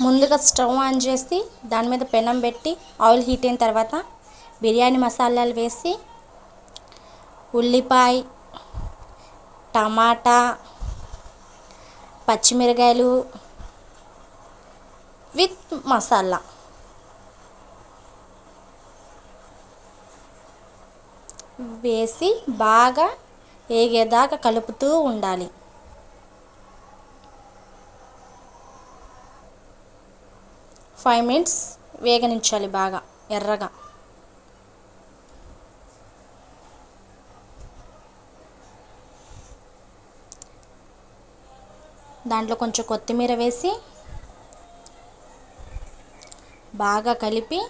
ముందుగా stove on చేసి దాని మీద పెనం పెట్టి ఆయిల్ హీట్ అయిన తర్వాత బిర్యానీ మసాలాలు వేసి ఉల్లిపాయ, టమాటా, పచ్చిమిరకాయలు విత్ మసాలా వేసి బాగా ఏగేదాకా కలుపుతూ ఉండాలి. 5 minutes వేగనించాలి బాగా ఎర్రగా. దాంట్లో కొంచెం కొత్తిమీర వేసి బాగా కలిపి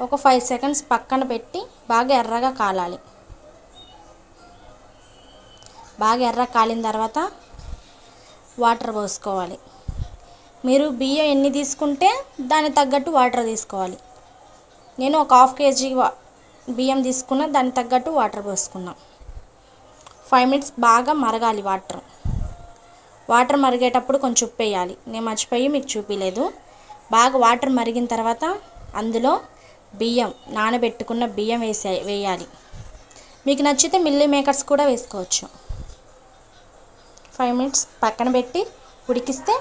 ఒక 5 seconds పక్కన పెట్టి బాగా ఎర్రగా కాలాలి. బాగా ఎర్రగా కాలిన తర్వాత వాటర్ పోసుకోవాలి. మీరు బియ్యం ఎన్ని తీసుకుంటే దానికి తగ్గట్టు వాటర్ తీసుకోవాలి. నేను ఒక 1/2 kg బియ్యం తీసుకున్న, దానికి తగ్గట్టు వాటర్ పోసుకున్నా. 5 minutes బాగా మరగాలి వాటర్ మరిగేటప్పుడు కొంచెం ఉప్పు వేయాలి. నేను మర్చిపోయి మీకు చూపించలేదు. బాగా వాటర్ మరిగిన తర్వాత అందులో నానబెట్టుకున్న బియ్యం వేయాలి. మీకు నచ్చితే మిల్లీ మేకర్స్ కూడా వేసుకోవచ్చు. 5 minutes పక్కన పెట్టి ఉడికిస్తే